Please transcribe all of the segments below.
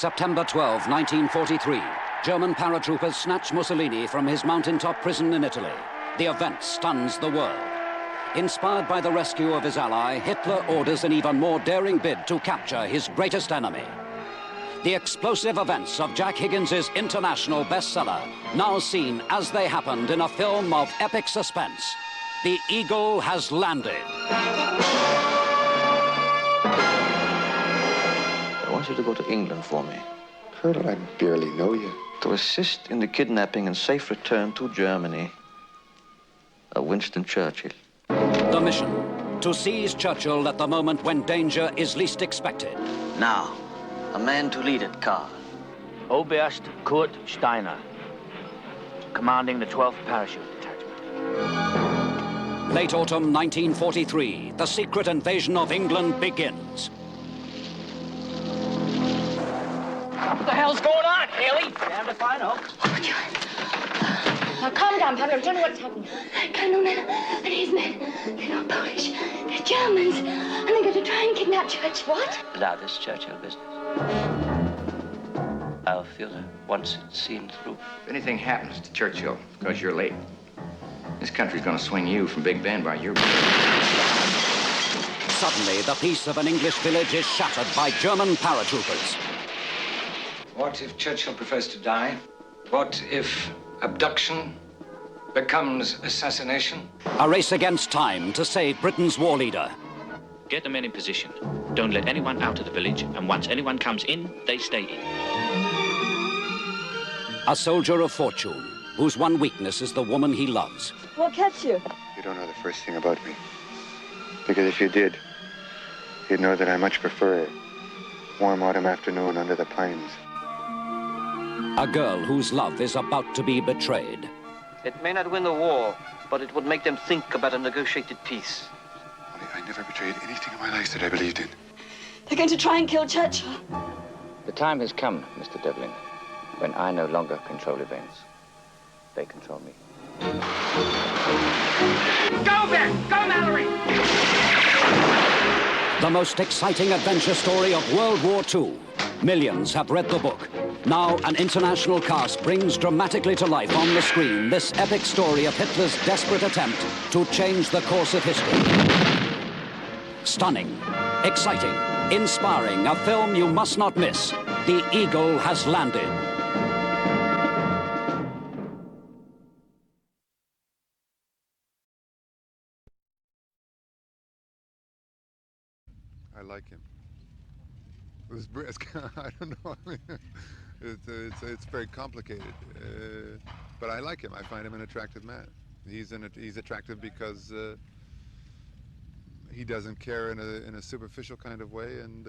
September 12, 1943. German paratroopers snatch Mussolini from his mountaintop prison in Italy. The event stuns the world. Inspired by the rescue of his ally, Hitler orders an even more daring bid to capture his greatest enemy. The explosive events of Jack Higgins's international bestseller, now seen as they happened in a film of epic suspense. The Eagle has landed. I want you to go to England for me. Colonel, I barely know you. To assist in the kidnapping and safe return to Germany of Winston Churchill. The mission, to seize Churchill at the moment when danger is least expected. Now, a man to lead it, Karl. Oberst Kurt Steiner, commanding the 12th Parachute Detachment. Late autumn 1943, the secret invasion of England begins. What the hell's going on, Haley? Damn if I know. Now, calm down, Pablo. Tell me what's happening. Colonel Miller and his men, they're not Polish. They're Germans. And they're going to try and kidnap Churchill. What? Now, this Churchill business. Our theater wants it seen through. If anything happens to Churchill because you're late, this country's going to swing you from Big Ben by your... Suddenly, the peace of an English village is shattered by German paratroopers. What if Churchill prefers to die? What if abduction becomes assassination? A race against time to save Britain's war leader. Get the men in position. Don't let anyone out of the village, and once anyone comes in, they stay in. A soldier of fortune, whose one weakness is the woman he loves. What kept you? You don't know the first thing about me. Because if you did, you'd know that I much prefer a warm autumn afternoon under the pines. A girl whose love is about to be betrayed. It may not win the war, but it would make them think about a negotiated peace. I never betrayed anything in my life that I believed in. They're going to try and kill Churchill. The time has come, Mr. Devlin, when I no longer control events. They control me. Go, Ben! Go, Mallory! The most exciting adventure story of World War II. Millions have read the book. Now an international cast brings dramatically to life on the screen this epic story of Hitler's desperate attempt to change the course of history. Stunning, exciting, inspiring, a film you must not miss. The Eagle has landed. I like him. It was, I don't know. I mean, it's very complicated, but I like him. I find him an attractive man. He's attractive because he doesn't care in a superficial kind of way, and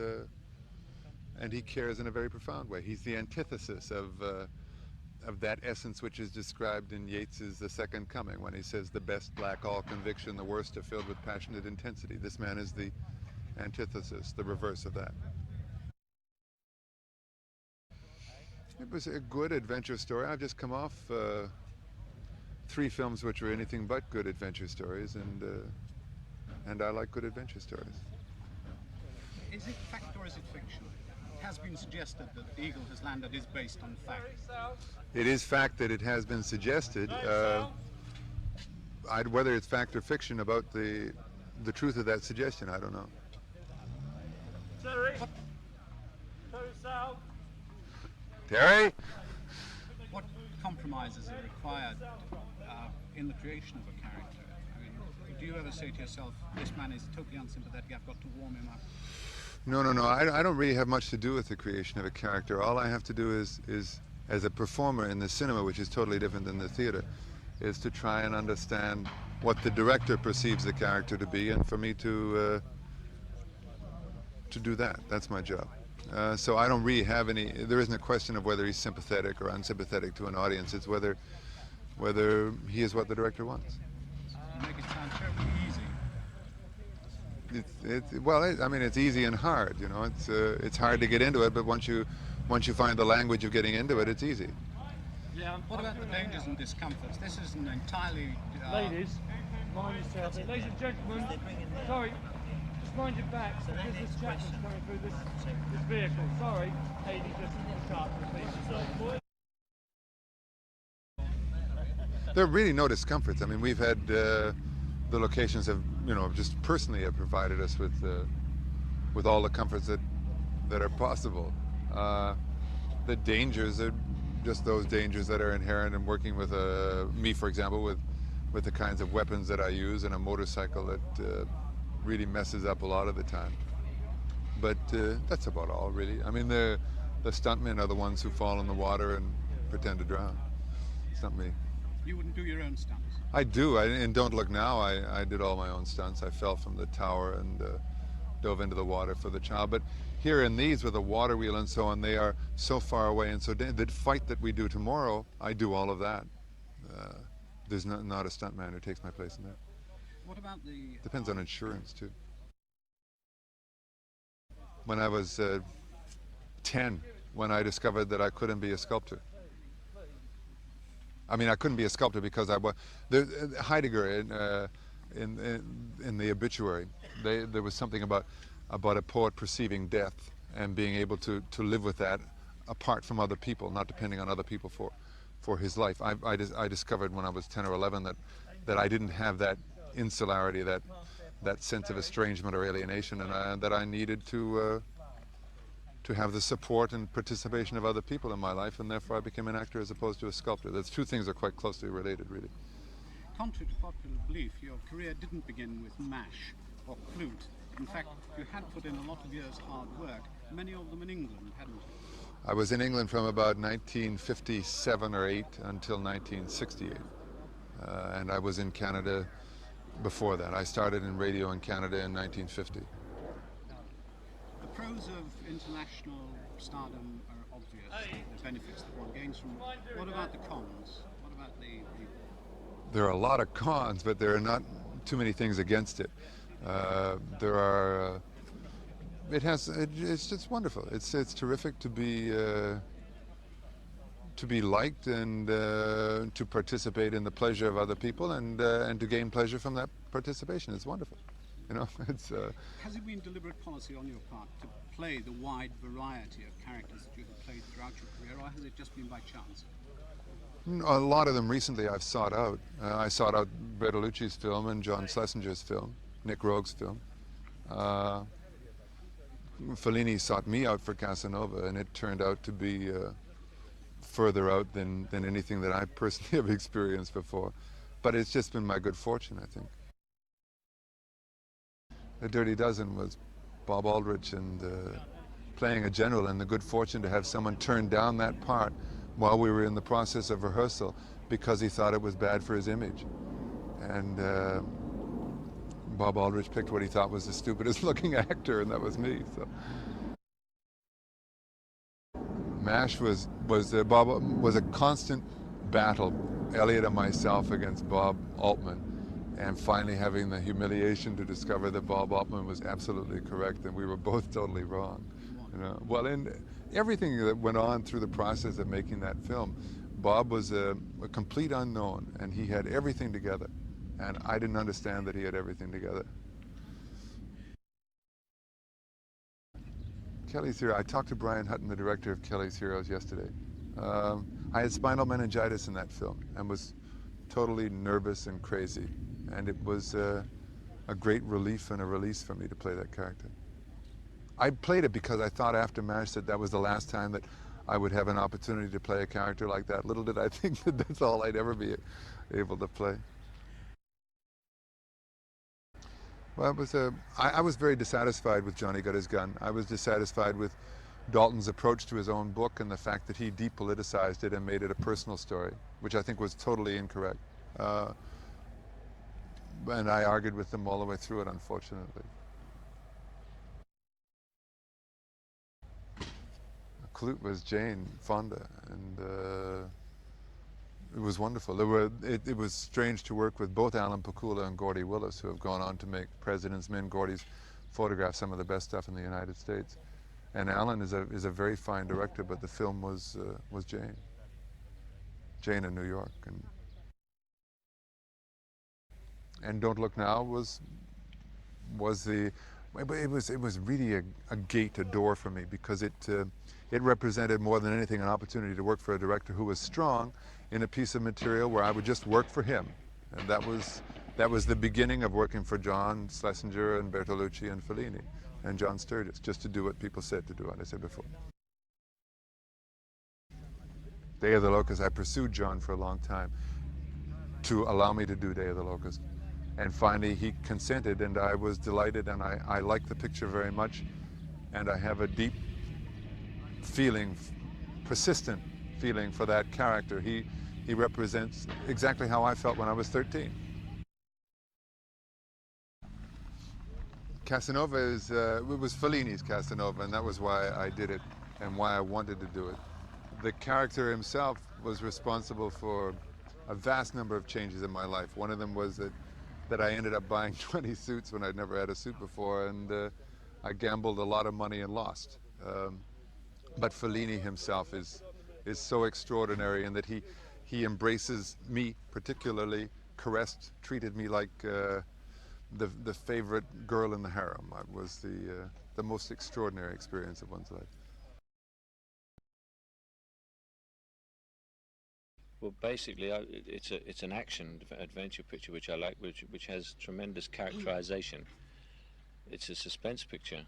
he cares in a very profound way. He's the antithesis of that essence which is described in Yeats's The Second Coming, when he says the best lack all conviction, the worst are filled with passionate intensity. This man is the antithesis, the reverse of that. It was a good adventure story. I've just come off 3 films which were anything but good adventure stories, and I like good adventure stories. Is it fact or is it fiction? It has been suggested that The Eagle Has Landed is based on fact. It is fact that it has been suggested. Whether it's fact or fiction about the truth of that suggestion, I don't know. Terry! Terry South! Terry? What compromises are required in the creation of a character? I mean, do you ever say to yourself, this man is totally unsympathetic, I've got to warm him up? No. I don't really have much to do with the creation of a character. All I have to do is as a performer in the cinema, which is totally different than the theater, is to try and understand what the director perceives the character to be, and for me to do that. That's my job. So I don't really have any. There isn't a question of whether he's sympathetic or unsympathetic to an audience. It's whether he is what the director wants. You make it sound terribly easy. Well, I mean, it's easy and hard. You know, it's hard to get into it, but once you find the language of getting into it, it's easy. Yeah. What about the dangers and discomforts? This is an entirely. Ladies, mind yourself. Ladies and gentlemen, sorry, just mind your back. Because this chap is coming through this vehicle. Sorry, Hayley just cut the There are really no discomforts. I mean, we've had the locations have, you know, just personally have provided us with all the comforts that are possible. The dangers are just those dangers that are inherent in working with me, for example, with the kinds of weapons that I use and a motorcycle that really messes up a lot of the time. But that's about all, really. I mean, the stuntmen are the ones who fall in the water and pretend to drown. It's not me. You wouldn't do your own stunts? I do. In Don't Look Now, I did all my own stunts. I fell from the tower and dove into the water for the child. But here in these, with a water wheel and so on, they are so far away. And so the fight that we do tomorrow, I do all of that. There's not a stuntman who takes my place in that. What about the... Depends on insurance, too. When I was 10, when I discovered that I couldn't be a sculptor. I mean, I couldn't be a sculptor because I was... Heidegger, in the obituary, there was something about a poet perceiving death and being able to live with that apart from other people, not depending on other people for his life. I discovered when I was 10 or 11 that I didn't have that insularity, that sense of estrangement or alienation, and that I needed to have the support and participation of other people in my life, and therefore I became an actor as opposed to a sculptor. Those two things are quite closely related, really. Contrary to popular belief, your career didn't begin with MASH or Klute. In fact, you had put in a lot of years' hard work, many of them in England, hadn't you? I was in England from about 1957 or 8 until 1968. And I was in Canada before that. I started in radio in Canada in 1950. The pros of international stardom are obvious, the benefits that one gains from it. What about the cons? What about the... There are a lot of cons, but there are not too many things against it. There are... it's just wonderful. It's terrific to be liked and to participate in the pleasure of other people and to gain pleasure from that participation. It's wonderful. You know, it's... Has it been deliberate policy on your part to play the wide variety of characters that you have played throughout your career, or has it just been by chance? A lot of them recently I've sought out. I sought out Bertolucci's film and John Schlesinger's film, Nick Rogue's film. Fellini sought me out for Casanova, and it turned out to be further out than anything that I personally have experienced before. But it's just been my good fortune, I think. The Dirty Dozen was Bob Aldrich and playing a general, and the good fortune to have someone turn down that part while we were in the process of rehearsal because he thought it was bad for his image. And Bob Aldrich picked what he thought was the stupidest looking actor, and that was me. So MASH was a constant battle, Elliot and myself against Bob Altman, and finally having the humiliation to discover that Bob Altman was absolutely correct and we were both totally wrong. You know? Well, and everything that went on through the process of making that film, Bob was a complete unknown, and he had everything together, and I didn't understand that he had everything together. Kelly's Hero. I talked to Brian Hutton, the director of Kelly's Heroes, yesterday. I had spinal meningitis in that film and was totally nervous and crazy, and it was a great relief and a release for me to play that character. I played it because I thought after MASH that was the last time that I would have an opportunity to play a character like that. Little did I think that that's all I'd ever be able to play. Well, I was very dissatisfied with Johnny Got His Gun. I was dissatisfied with Dalton's approach to his own book and the fact that he depoliticized it and made it a personal story, which I think was totally incorrect. And I argued with them all the way through it, unfortunately. Klute was Jane Fonda, and it was wonderful. It was strange to work with both Alan Pakula and Gordy Willis, who have gone on to make President's Men. Gordy's photographed some of the best stuff in the United States, and Alan is a very fine director. But the film was Jane in New York, and Don't Look Now was the It was really a gate, a door for me, because it represented more than anything an opportunity to work for a director who was strong in a piece of material where I would just work for him. And that was the beginning of working for John Schlesinger and Bertolucci and Fellini and John Sturges, just to do what people said to do, as I said before. Day of the Locust, I pursued John for a long time to allow me to do Day of the Locust. And finally he consented, and I was delighted, and I like the picture very much, and I have a deep feeling, persistent feeling for that character. He represents exactly how I felt when I was 13. Casanova it was Fellini's Casanova, and that was why I did it and why I wanted to do it. The character himself was responsible for a vast number of changes in my life. One of them was that I ended up buying 20 suits when I'd never had a suit before, and I gambled a lot of money and lost. But Fellini himself is so extraordinary in that he embraces me particularly, caressed, treated me like the favorite girl in the harem. It was the most extraordinary experience of one's life. Well, basically, it's an action adventure picture which I like, which has tremendous characterization. It's a suspense picture,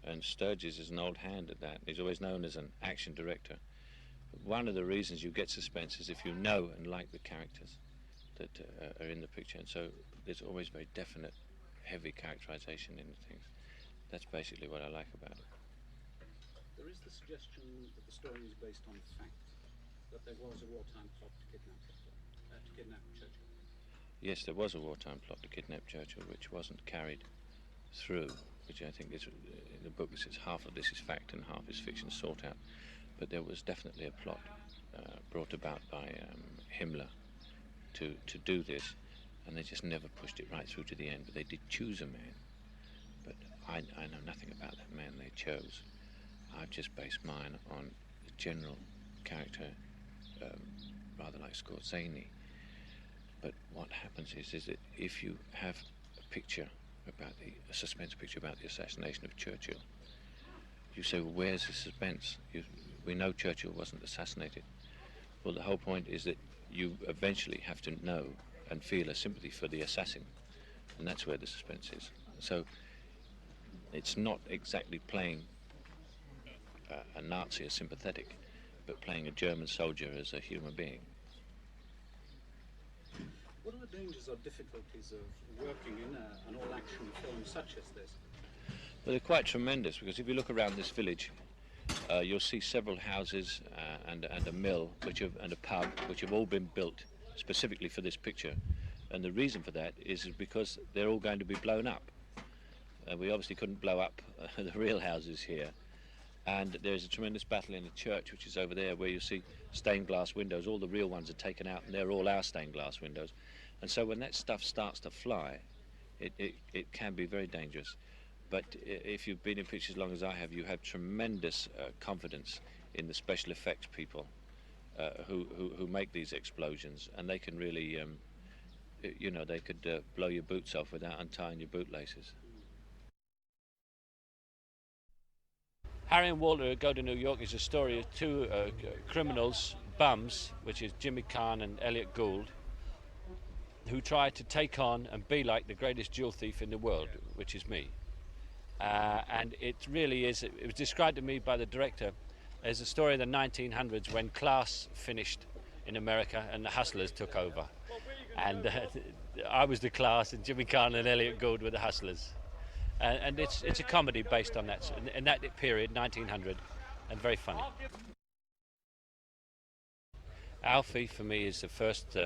and Sturges is an old hand at that. He's always known as an action director. But one of the reasons you get suspense is if you know and like the characters that are in the picture, and so there's always very definite, heavy characterization in the things. That's basically what I like about it. There is the suggestion that the story is based on fact, that there was a wartime plot to kidnap Churchill. Yes, there was a wartime plot to kidnap Churchill, which wasn't carried through, which I think is, in the book it says half of this is fact and half is fiction sought out. But there was definitely a plot brought about by Himmler to do this, and they just never pushed it right through to the end. But they did choose a man, but I know nothing about that man they chose. I've just based mine on the general character, rather like Scorzani. But what happens is that if you have a picture about a suspense picture about the assassination of Churchill, you say, well, where's the suspense? We know Churchill wasn't assassinated. Well, the whole point is that you eventually have to know and feel a sympathy for the assassin, and that's where the suspense is. So it's not exactly playing a Nazi as sympathetic, but playing a German soldier as a human being. What are the dangers or difficulties of working in an all-action film such as this? Well, they're quite tremendous, because if you look around this village, you'll see several houses and a mill and a pub, which have all been built specifically for this picture. And the reason for that is because they're all going to be blown up. We obviously couldn't blow up the real houses here. And there's a tremendous battle in the church, which is over there, where you see stained glass windows. All the real ones are taken out, and they're all our stained glass windows. And so when that stuff starts to fly, it can be very dangerous. But if you've been in pictures as long as I have, you have tremendous confidence in the special effects people who make these explosions, and they can really, they could blow your boots off without untying your bootlaces. Harry and Walter Go to New York is a story of two criminals, bums, which is Jimmy Kahn and Elliot Gould, who try to take on and be like the greatest jewel thief in the world, which is me. And it really is, it was described to me by the director as a story of the 1900s when class finished in America and the hustlers took over. And I was the class, and Jimmy Kahn and Elliot Gould were the hustlers. And it's a comedy based on that, in that period, 1900, and very funny. Alfie, for me, is the first,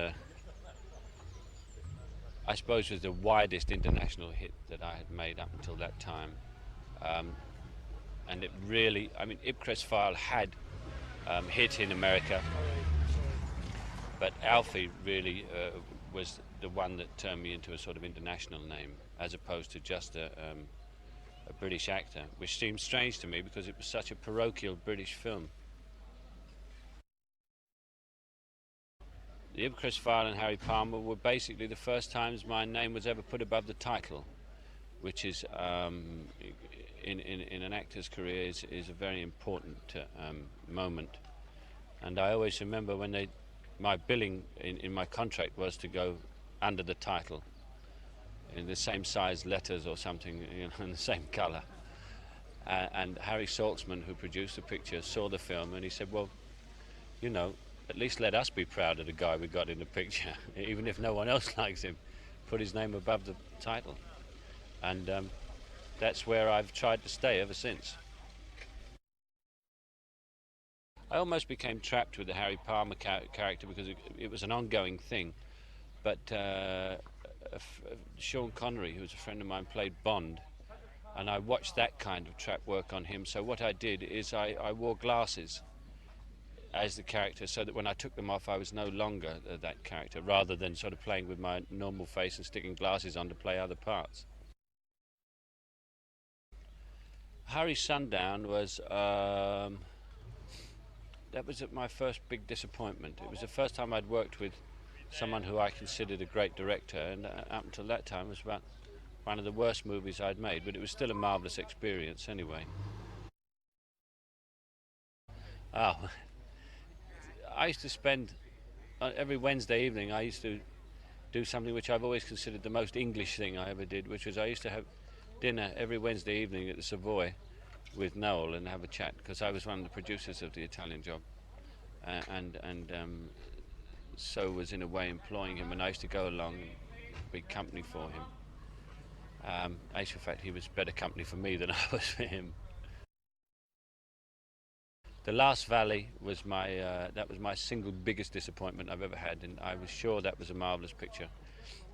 I suppose, was the widest international hit that I had made up until that time. And it really, I mean, Ipcress File had hit in America, but Alfie really was the one that turned me into a sort of international name, as opposed to just a British actor, which seemed strange to me because it was such a parochial British film. The Ipcress File and Harry Palmer were basically the first times my name was ever put above the title. which is in an actor's career is a very important moment. And I always remember when my billing in my contract was to go under the title in the same size letters or something, in the same colour. And Harry Saltzman, who produced the picture, saw the film and he said, well, at least let us be proud of the guy we got in the picture, even if no one else likes him. Put his name above the title. And that's where I've tried to stay ever since. I almost became trapped with the Harry Palmer character because it was an ongoing thing. But Sean Connery, who was a friend of mine, played Bond, and I watched that kind of trap work on him. So what I did is I wore glasses as the character, so that when I took them off I was no longer that character, rather than sort of playing with my normal face and sticking glasses on to play other parts. Harry Sundown was that was my first big disappointment. It was the first time I'd worked with someone who I considered a great director, and up until that time it was about one of the worst movies I'd made, but it was still a marvellous experience anyway. Oh, I used to spend every Wednesday evening, I used to do something which I've always considered the most English thing I ever did, which was I used to have dinner every Wednesday evening at the Savoy with Noel and have a chat, because I was one of the producers of The Italian Job, and so was in a way employing him, and I used to go along and be company for him. Actually, in fact, he was better company for me than I was for him. The Last Valley was that was my single biggest disappointment I've ever had, and I was sure that was a marvellous picture,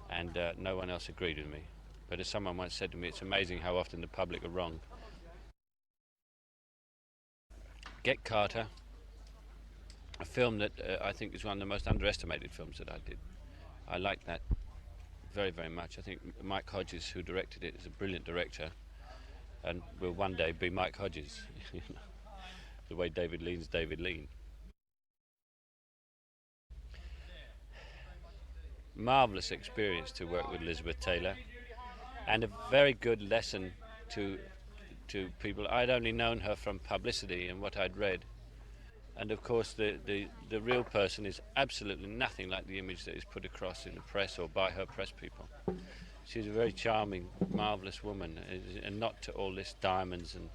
and no one else agreed with me. But as someone once said to me, it's amazing how often the public are wrong. Get Carter, a film that I think is one of the most underestimated films that I did. I like that very, very much. I think Mike Hodges, who directed it, is a brilliant director, and will one day be Mike Hodges, the way David Lean's David Lean. Marvellous experience to work with Elizabeth Taylor, and a very good lesson to people. I'd only known her from publicity and what I'd read, and of course the real person is absolutely nothing like the image that is put across in the press or by her press people. She's a very charming, marvellous woman, and not to all this diamonds and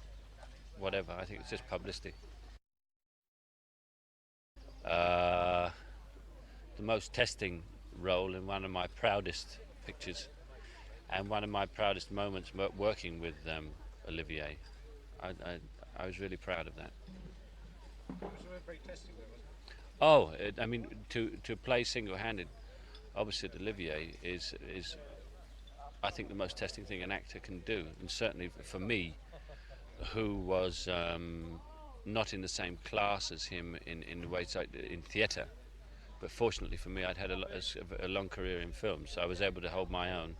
whatever. I think it's just publicity. The most testing role in one of my proudest pictures and one of my proudest moments working with Olivier. I was really proud of that. It was very testing, though, wasn't it? Oh, I mean, to play single-handed opposite Olivier is I think the most testing thing an actor can do, and certainly for me, who was not in the same class as him in the ways in theatre, but fortunately for me I'd had a long career in film, so I was able to hold my own,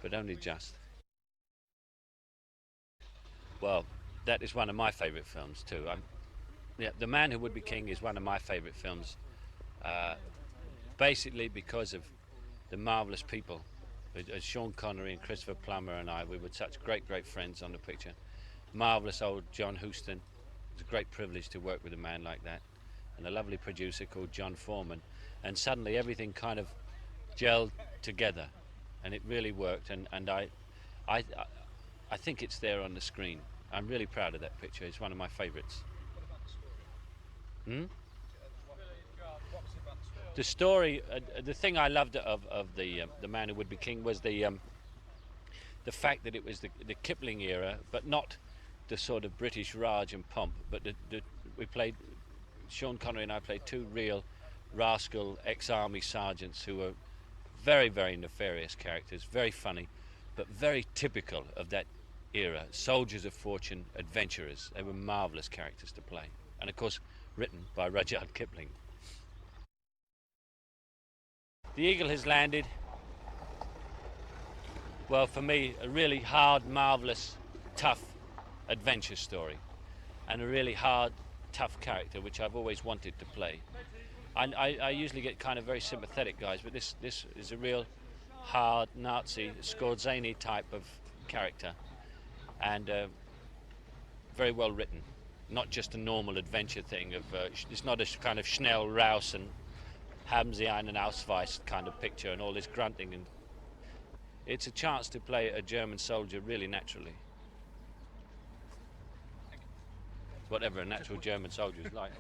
but only just. Well, that is one of my favourite films too. The Man Who Would Be King is one of my favourite films, basically because of the marvellous people. Sean Connery and Christopher Plummer and we were such great friends on the picture. Marvellous old John Huston. It was a great privilege to work with a man like that, and a lovely producer called John Foreman, and suddenly everything kind of gelled together, and it really worked, and I think it's there on the screen. I'm really proud of that picture. It's one of my favourites. The story, the thing I loved of the Man Who Would Be King was the fact that it was the Kipling era, but not the sort of British Raj and pomp, but we played, Sean Connery and I played two real rascal ex-army sergeants who were very, very nefarious characters, very funny, but very typical of that era. Soldiers of fortune, adventurers. They were marvellous characters to play, and of course written by Rudyard Kipling. The Eagle has landed. Well, for me, a really hard, marvellous, tough adventure story, and a really hard, tough character which I've always wanted to play. I usually get kind of very sympathetic guys, but this is a real hard Nazi Skorzeny type of character, and very well written. Not just a normal adventure thing of it's not a kind of Schnell, Raus and Haben Sie einen Ausweis kind of picture and all this grunting, and it's a chance to play a German soldier really naturally. Whatever a natural German soldier is like.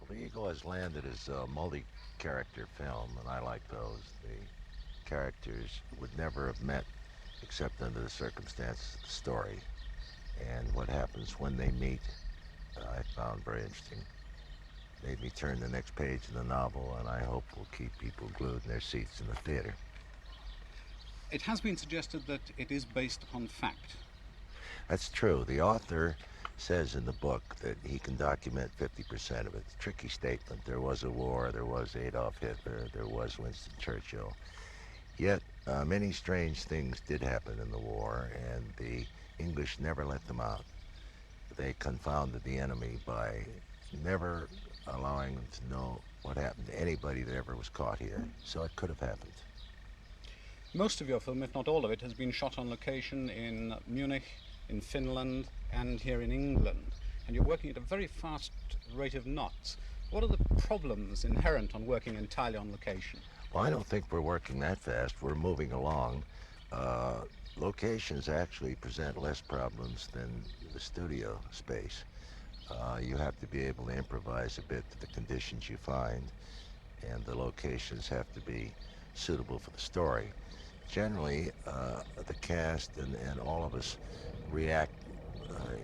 Well, The Eagle Has Landed is a multi-character film, and I like those. The characters would never have met except under the circumstances of the story. And what happens when they meet, I found very interesting. Made me turn the next page in the novel, and I hope will keep people glued in their seats in the theater. It has been suggested that it is based upon fact. That's true. The author says in the book that he can document 50% of it. It's a tricky statement. There was a war, there was Adolf Hitler, there was Winston Churchill. Yet many strange things did happen in the war, and the English never let them out. They confounded the enemy by never allowing them to know what happened to anybody that ever was caught here. So it could have happened. Most of your film, if not all of it, has been shot on location in Munich, in Finland, and here in England. And you're working at a very fast rate of knots. What are the problems inherent on working entirely on location? Well, I don't think we're working that fast. We're moving along. Locations actually present less problems than the studio space. You have to be able to improvise a bit to the conditions you find, and the locations have to be suitable for the story. Generally, the cast and all of us react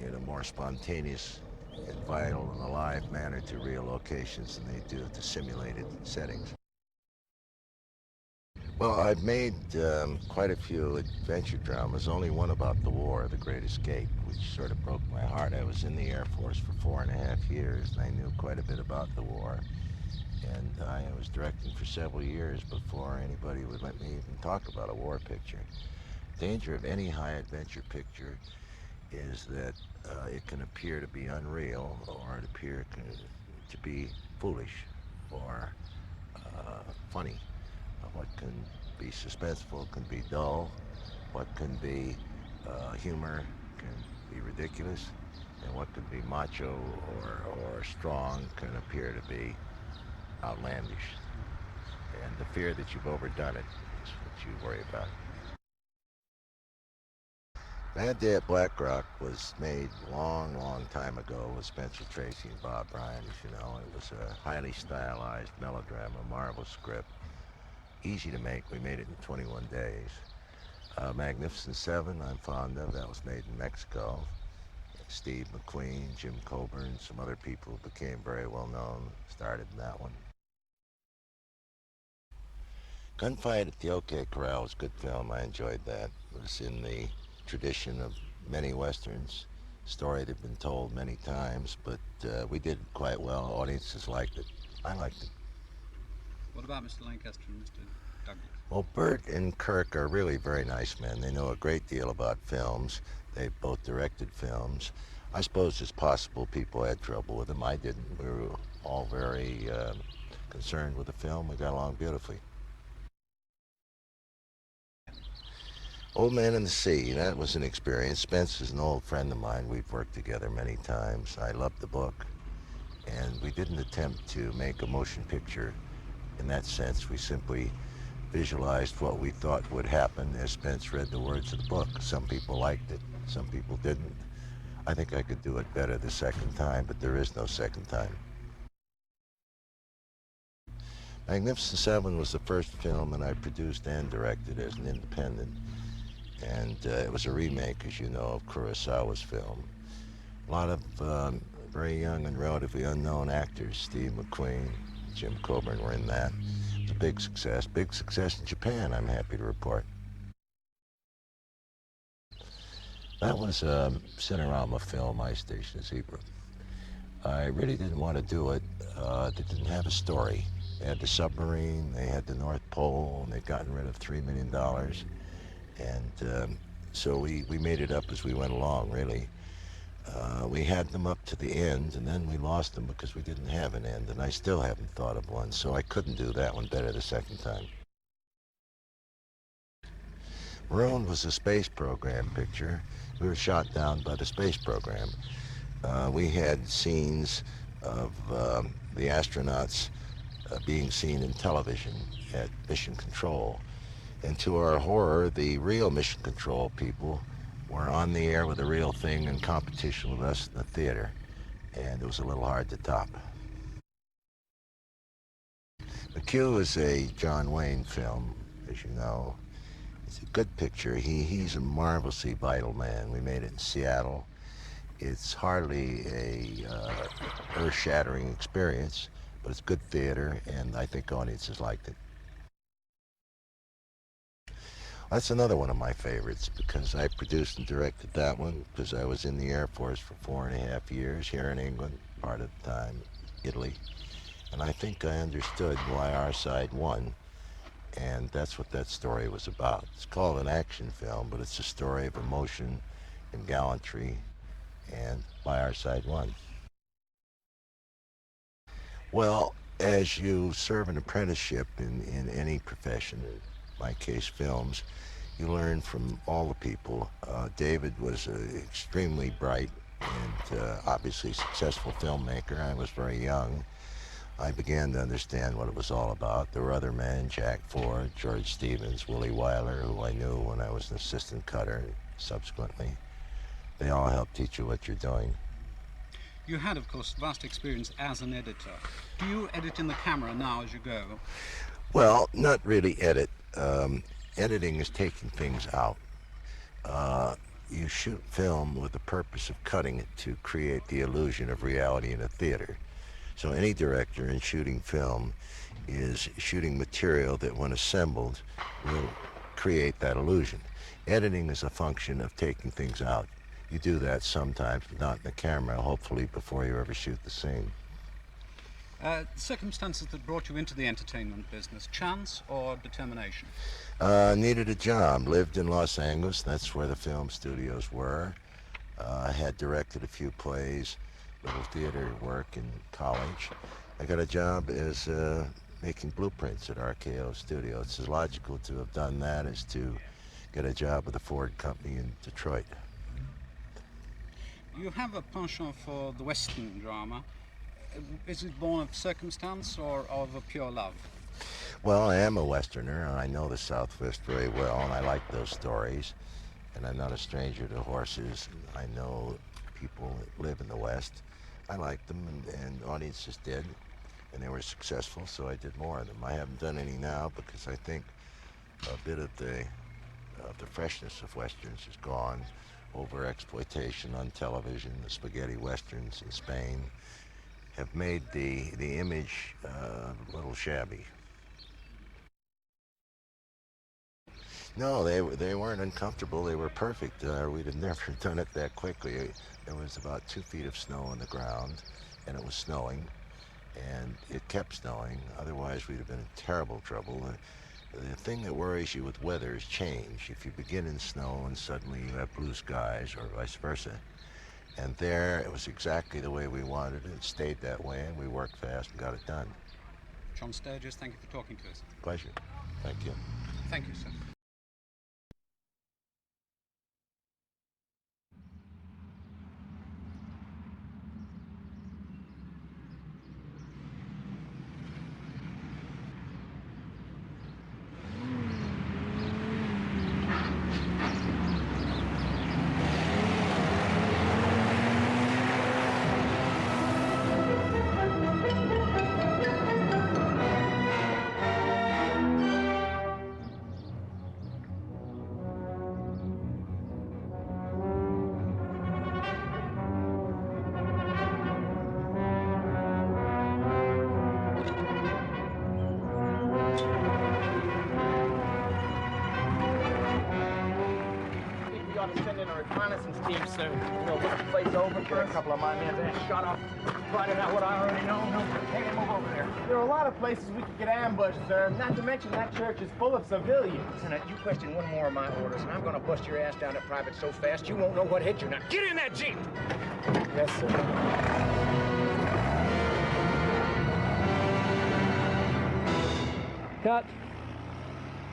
in a more spontaneous and vital and alive manner to real locations than they do to simulated settings. Well, I've made quite a few adventure dramas, only one about the war, The Great Escape, which sort of broke my heart. I was in the Air Force for 4.5 years, and I knew quite a bit about the war. And I was directing for several years before anybody would let me even talk about a war picture. Danger of any high adventure picture is that it can appear to be unreal, or it appear to be foolish or funny. What can be suspenseful can be dull. What can be humor can be ridiculous. And what can be macho or strong can appear to be outlandish. And the fear that you've overdone it is what you worry about. Bad Day at Black Rock was made long time ago with Spencer Tracy and Bob Bryan, as you know. It was a highly stylized melodrama, marvelous script. Easy to make. We made it in 21 days. Magnificent Seven, I'm fond of. That was made in Mexico. Steve McQueen, Jim Coburn, some other people became very well known, started in that one. Gunfight at the OK Corral was a good film. I enjoyed that. It was in the tradition of many Westerns. Story that had been told many times, but we did quite well. Audiences liked it. I liked it. What about Mr. Lancaster and Mr. Douglas? Well, Bert and Kirk are really very nice men. They know a great deal about films. They've both directed films. I suppose it's possible people had trouble with them. I didn't. We were all very concerned with the film. We got along beautifully. Old Man in the Sea, that was an experience. Spence is an old friend of mine. We've worked together many times. I loved the book. And we didn't attempt to make a motion picture in that sense. We simply visualized what we thought would happen as Spence read the words of the book. Some people liked it, some people didn't. I think I could do it better the second time, but there is no second time. Magnificent Seven was the first film that I produced and directed as an independent. And it was a remake, as you know, of Kurosawa's film. A lot of very young and relatively unknown actors. Steve McQueen, Jim Coburn were in that. It was a big success. Big success in Japan, I'm happy to report. That was a Cinerama film, Ice Station Zebra. I really didn't want to do it. They didn't have a story. They had the submarine, they had the North Pole, and they'd gotten rid of $3 million. And so we made it up as we went along, really. We had them up to the end, and then we lost them because we didn't have an end, and I still haven't thought of one, so I couldn't do that one better the second time. Marooned was a space program picture. We were shot down by the space program. We had scenes of the astronauts being seen in television at Mission Control. And to our horror, the real Mission Control people were on the air with the real thing in competition with us in the theater. And it was a little hard to top. McHugh is a John Wayne film, as you know. It's a good picture. He's a marvelously vital man. We made it in Seattle. It's hardly a earth-shattering experience, but it's good theater, and I think audiences liked it. That's another one of my favorites because I produced and directed that one because I was in the Air Force for 4.5 years here in England, part of the time Italy, and I think I understood why our side won, and that's what that story was about. It's called an action film, but it's a story of emotion and gallantry, and why our side won. Well, as you serve an apprenticeship in any profession, in my case films, you learn from all the people. David was extremely bright and obviously successful filmmaker. I was very young. I began to understand what it was all about. There were other men, Jack Ford, George Stevens, Willie Wyler, who I knew when I was an assistant cutter subsequently. They all help teach you what you're doing. You had, of course, vast experience as an editor. Do you edit in the camera now as you go? Well, not really edit. Editing is taking things out. You shoot film with the purpose of cutting it to create the illusion of reality in a theater. So any director in shooting film is shooting material that, when assembled, will create that illusion. Editing is a function of taking things out. You do that sometimes, but not in the camera, hopefully before you ever shoot the scene. Circumstances that brought you into the entertainment business, chance or determination? Needed a job, lived in Los Angeles, that's where the film studios were. Had directed a few plays, little theater work in college. I got a job as making blueprints at RKO Studio. It's as logical to have done that as to get a job with the Ford Company in Detroit. You have a penchant for the Western drama. Is it born of circumstance or of a pure love? Well, I am a Westerner, and I know the Southwest very well, and I like those stories. And I'm not a stranger to horses. I know people that live in the West. I liked them, and audiences did, and they were successful, so I did more of them. I haven't done any now because I think a bit of the freshness of Westerns is gone. Over-exploitation on television, the spaghetti Westerns in Spain have made the image a little shabby. No, they weren't uncomfortable. They were perfect. We'd have never done it that quickly. There was about 2 feet of snow on the ground, and it was snowing, and it kept snowing. Otherwise, we'd have been in terrible trouble. The thing that worries you with weather is change. If you begin in snow and suddenly you have blue skies, or vice versa. And there, it was exactly the way we wanted it. It stayed that way, and we worked fast and got it done. John Sturges, thank you for talking to us. Pleasure. Thank you. Thank you, sir. ought to send in a reconnaissance team soon. You know, look the place over, get a couple of my men's ass shot off, finding out what I already know. Hey, move over there. There are a lot of places we could get ambushed, sir. Not to mention that church is full of civilians. Listen, you question one more of my orders, and I'm going to bust your ass down at private so fast you won't know what hit you. Now, get in that Jeep! Yes, sir. Cut.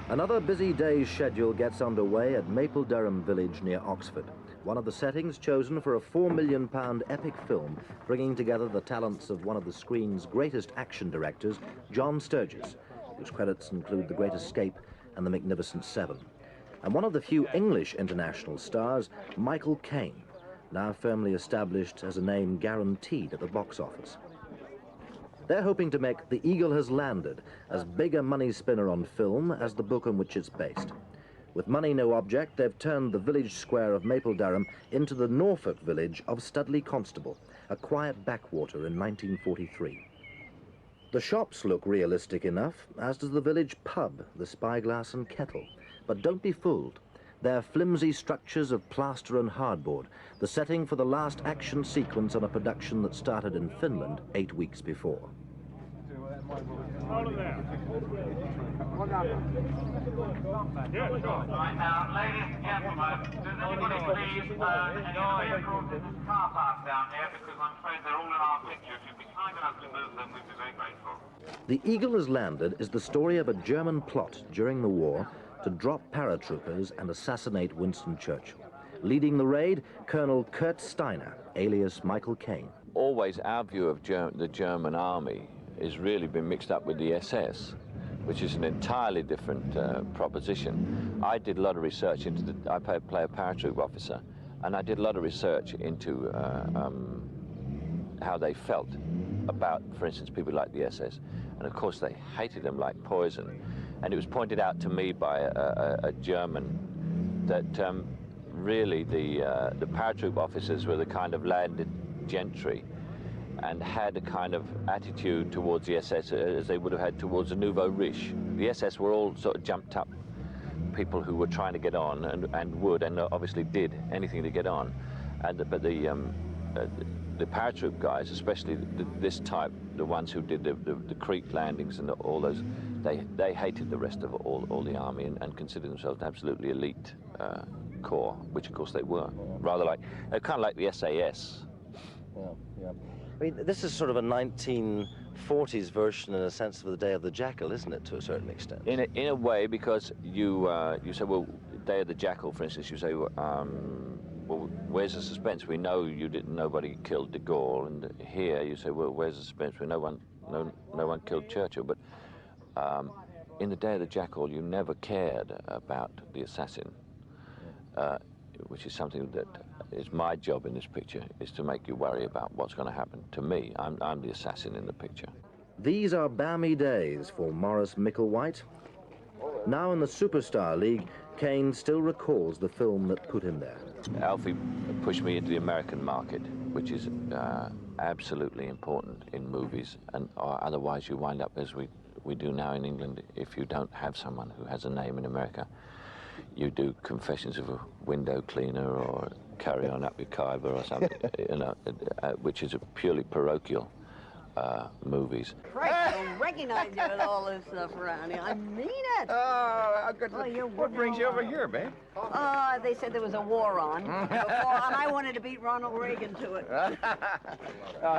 Another busy day's schedule gets underway at Maple Durham village near Oxford, one of the settings chosen for a £4 million epic film bringing together the talents of one of the screen's greatest action directors, John Sturges, whose credits include The Great Escape and The Magnificent Seven, and one of the few English international stars, Michael Caine, now firmly established as a name guaranteed at the box office. They're hoping to make The Eagle Has Landed as big a money spinner on film as the book on which it's based. With money no object, they've turned the village square of Maple Durham into the Norfolk village of Studley Constable, a quiet backwater in 1943. The shops look realistic enough, as does the village pub, the Spyglass and Kettle. But don't be fooled. They're flimsy structures of plaster and hardboard, the setting for the last action sequence on a production that started in Finland 8 weeks before. Hold it there. Right now, ladies and gentlemen, does anybody please any vehicles in this car park down here, because I'm afraid they're all in our picture. If you'd be kind enough to move them, we'd be very grateful. The Eagle Has Landed is the story of a German plot during the war to drop paratroopers and assassinate Winston Churchill. Leading the raid, Colonel Kurt Steiner, alias Michael Caine. Always our view of the German army has really been mixed up with the SS, which is an entirely different proposition. I did a lot of research into I play a paratroop officer, and I did a lot of research into how they felt about, for instance, people like the SS. And of course they hated them like poison. And it was pointed out to me by a German that really the paratroop officers were the kind of landed gentry and had a kind of attitude towards the SS as they would have had towards the nouveau riche. The SS were all sort of jumped up people who were trying to get on and obviously did anything to get on. But the paratroop guys, especially this type, the ones who did the creek landings and all those, they hated the rest of all the army and considered themselves an absolutely elite corps, which of course they were. Rather like, kind of like the SAS. Yeah. I mean, this is sort of a 1940s version, in a sense, of the Day of the Jackal, isn't it, to a certain extent? In a way, because you say, well, Day of the Jackal, for instance, you say, well, where's the suspense? We know nobody killed de Gaulle, and here you say, well, where's the suspense? No one killed Churchill. But in the Day of the Jackal, you never cared about the assassin, which is something that is my job in this picture, is to make you worry about what's going to happen to me. I'm the assassin in the picture. These are balmy days for Maurice Micklewhite. Now in the Superstar League, Caine still recalls the film that put him there. Alfie pushed me into the American market, which is absolutely important in movies, and otherwise you wind up, as we do now in England, if you don't have someone who has a name in America, you do Confessions of a Window Cleaner or Carry On Up Your Khyber or something, which is a purely parochial movies. Christ, I don't recognize you with all this stuff around here. I mean it. What brings you over here, babe? They said there was a war on before, and I wanted to beat Ronald Reagan to it.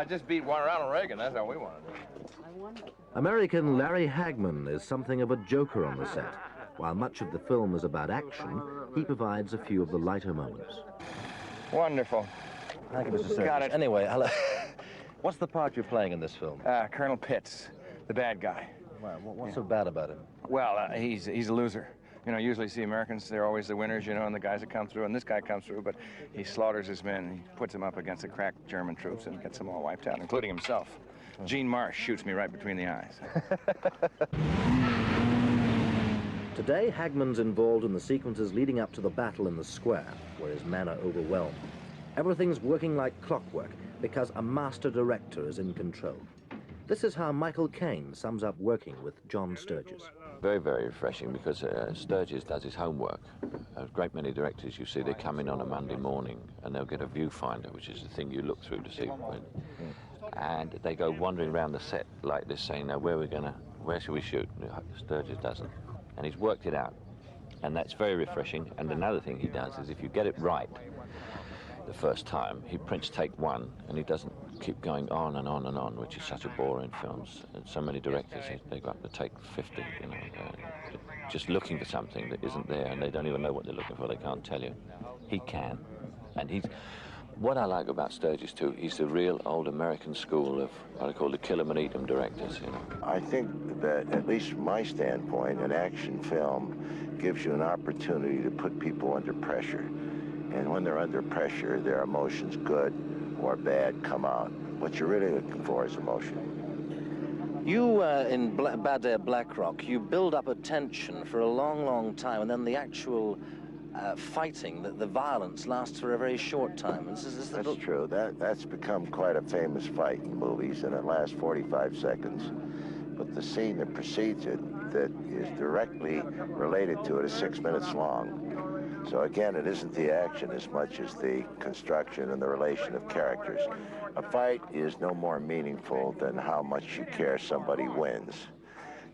Just beat Ronald Reagan. That's how we want to do it. American Larry Hagman is something of a joker on the set. While much of the film is about action, he provides a few of the lighter moments. Wonderful. Thank you, Mr. Sturges. Got it. Anyway, what's the part you're playing in this film? Colonel Pitts, the bad guy. Wow, what's so bad about him? Well, he's a loser. You know, usually see Americans, they're always the winners, you know, and the guys that come through, and this guy comes through, but he slaughters his men. He puts them up against the crack German troops and gets them all wiped out, including himself. Gene Marsh shoots me right between the eyes. Today, Hagman's involved in the sequences leading up to the battle in the square, where his men are overwhelmed. Everything's working like clockwork because a master director is in control. This is how Michael Caine sums up working with John Sturges. Very, very refreshing because Sturges does his homework. A great many directors, you see, they come in on a Monday morning and they'll get a viewfinder, which is the thing you look through to see when. And they go wandering around the set like this, saying, "Now, where should we shoot?" Sturges doesn't, and he's worked it out, and that's very refreshing. And another thing he does is, if you get it right the first time, he prints take one, and he doesn't keep going on and on and on, which is such a bore in films. And so many directors, they go up to take 50, you know, just looking for something that isn't there, and they don't even know what they're looking for. They can't tell you. He can, and he's. What I like about Sturges, too, he's the real old American school of what I call the kill 'em and eat 'em directors, you know. I think that, at least from my standpoint, an action film gives you an opportunity to put people under pressure. And when they're under pressure, their emotions, good or bad, come out. What you're really looking for is emotion. You, in Bad Day at Black Rock, you build up a tension for a long, long time, and then the actual fighting, the violence lasts for a very short time. That's true. That's become quite a famous fight in movies, and it lasts 45 seconds. But the scene that precedes it, that is directly related to it, is 6 minutes long. So again, it isn't the action as much as the construction and the relation of characters. A fight is no more meaningful than how much you care somebody wins.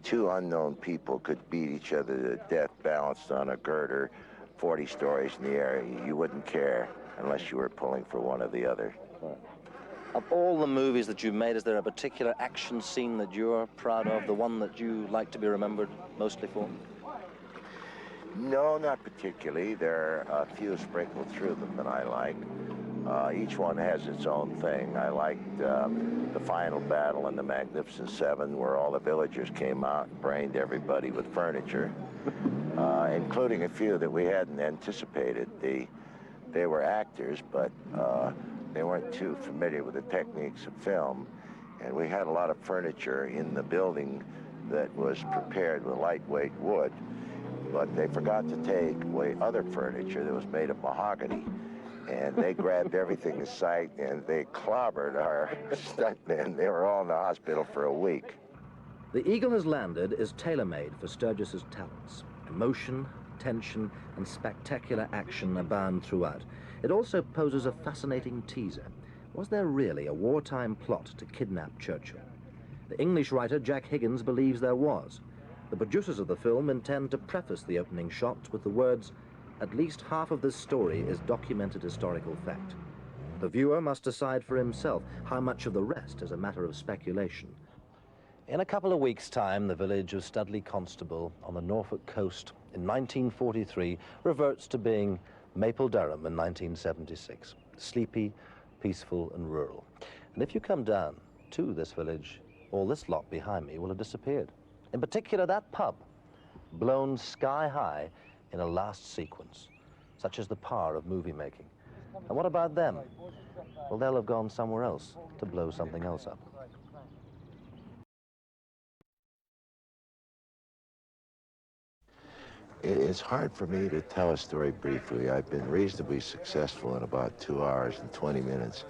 Two unknown people could beat each other to death balanced on a girder 40 stories in the air. You wouldn't care unless you were pulling for one or the other. Of all the movies that you've made, is there a particular action scene that you're proud of, the one that you like to be remembered mostly for? No, not particularly. There are a few sprinkled through them that I like. Each one has its own thing. I liked the final battle in the Magnificent Seven, where all the villagers came out and brained everybody with furniture, including a few that we hadn't anticipated. They were actors, but they weren't too familiar with the techniques of film, and we had a lot of furniture in the building that was prepared with lightweight wood, but they forgot to take away other furniture that was made of mahogany. And they grabbed everything in sight, and they clobbered our stuntmen. They were all in the hospital for a week. The Eagle Has Landed is tailor-made for Sturges's talents. Emotion, tension, and spectacular action abound throughout. It also poses a fascinating teaser. Was there really a wartime plot to kidnap Churchill? The English writer Jack Higgins believes there was. The producers of the film intend to preface the opening shots with the words, "At least half of this story is documented historical fact." The viewer must decide for himself how much of the rest is a matter of speculation. In a couple of weeks' time, the village of Studley Constable on the Norfolk coast in 1943 reverts to being Maple Durham in 1976. Sleepy, peaceful, and rural. And if you come down to this village, all this lot behind me will have disappeared. In particular, that pub, blown sky high in a last sequence. Such is the power of movie making. And what about them? Well, they'll have gone somewhere else to blow something else up. It's hard for me to tell a story briefly. I've been reasonably successful in about 2 hours and 20 minutes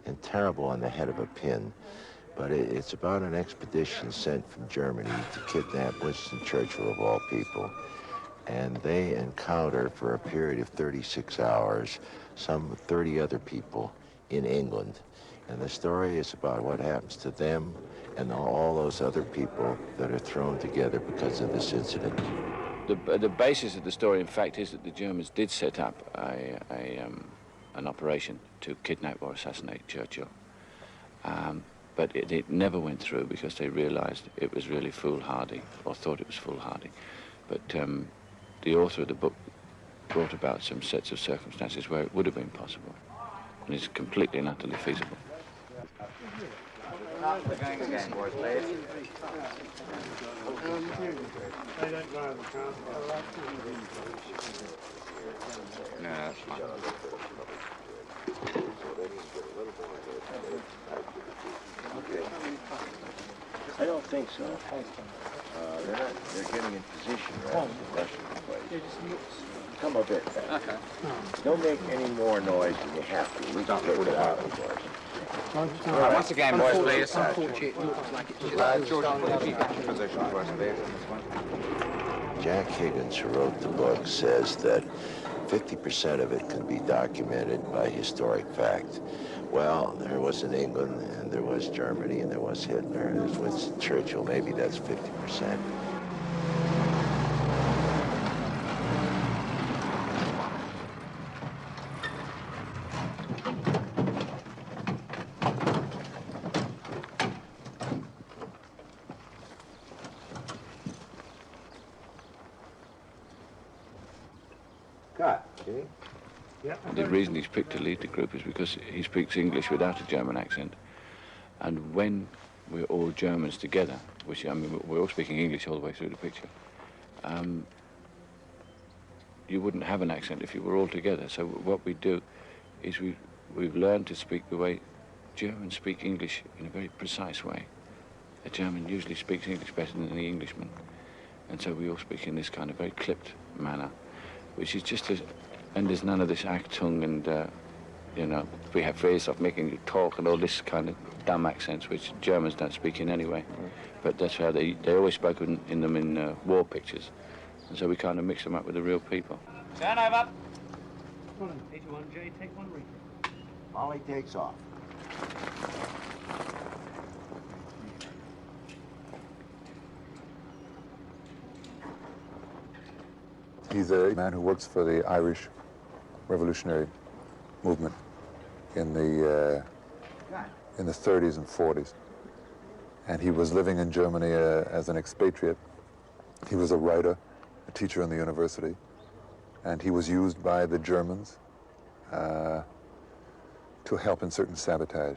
and terrible on the head of a pin. But it's about an expedition sent from Germany to kidnap Winston Churchill, of all people. And they encounter, for a period of 36 hours, some 30 other people in England. And the story is about what happens to them and all those other people that are thrown together because of this incident. The basis of the story, in fact, is that the Germans did set up an operation to kidnap or assassinate Churchill. But it never went through because they realized it was really foolhardy, or thought it was foolhardy. But the author of the book brought about some sets of circumstances where it would have been possible, and it's completely and utterly feasible. We're going again, boys, please. They don't drive the car. No, that's fine. I don't think so. They're getting in position rather than rushing the place. Come a bit back. Okay. Don't make any more noise than you have to. We can take it out, of course. Once again, boys, please. Unfortunately, it looks like it's George, would you back in position for us, please, on this one? Jack Higgins, who wrote the book, says that 50% of it can be documented by historic fact. Well, there was in England, and there was Germany, and there was Hitler, and there was Winston Churchill. Maybe that's 50%. The reason he's picked to lead the group is because he speaks English without a German accent. And when we're all Germans together, which, I mean, we're all speaking English all the way through the picture, you wouldn't have an accent if you were all together. So what we do is we've learned to speak the way Germans speak English in a very precise way. A German usually speaks English better than the Englishman. And so we all speak in this kind of very clipped manner, which is just as... And there's none of this Achtung and, you know, we have ways of making you talk and all this kind of dumb accents, which Germans don't speak in anyway. But that's how they always spoke in them in war pictures. And so we kind of mix them up with the real people. Turn over. 81J, take one read. Molly takes off. He's a man who works for the Irish revolutionary movement in the 30s and 40s. And he was living in Germany as an expatriate. He was a writer, a teacher in the university, and he was used by the Germans to help in certain sabotage.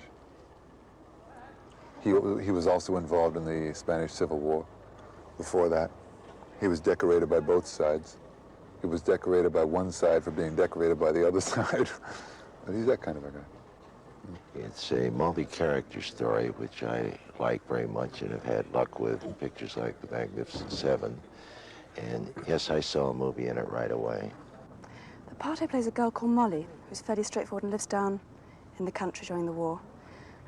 He was also involved in the Spanish Civil War. Before that, he was decorated by both sides. He was decorated by one side for being decorated by the other side. But he's that kind of a guy. It's a multi-character story, which I like very much and have had luck with in pictures like The Magnificent Seven. And yes, I saw a movie in it right away. The part I play is a girl called Molly, who's fairly straightforward and lives down in the country during the war,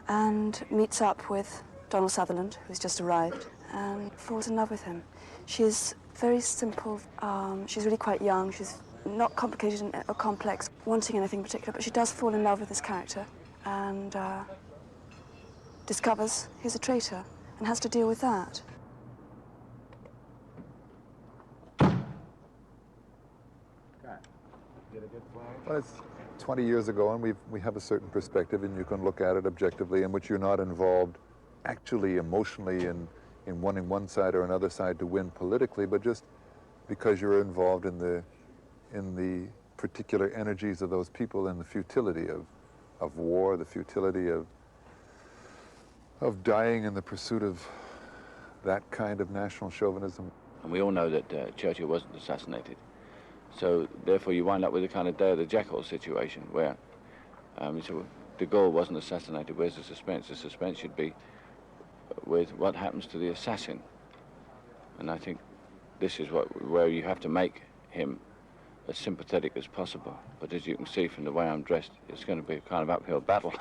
and meets up with Donald Sutherland, who's just arrived, and falls in love with him. She's very simple. She's really quite young. She's not complicated or complex, wanting anything particular, but she does fall in love with this character and discovers he's a traitor and has to deal with that. Well, it's 20 years ago, and we have a certain perspective, and you can look at it objectively, in which you're not involved actually emotionally in wanting one side or another side to win politically, but just because you're involved in the particular energies of those people and the futility of war, the futility of dying in the pursuit of that kind of national chauvinism. And we all know that Churchill wasn't assassinated. So therefore you wind up with a kind of Day of the Jackal situation where so de Gaulle wasn't assassinated. Where's the suspense? The suspense should be with what happens to the assassin. And I think this is where you have to make him as sympathetic as possible. But as you can see from the way I'm dressed, it's going to be a kind of uphill battle.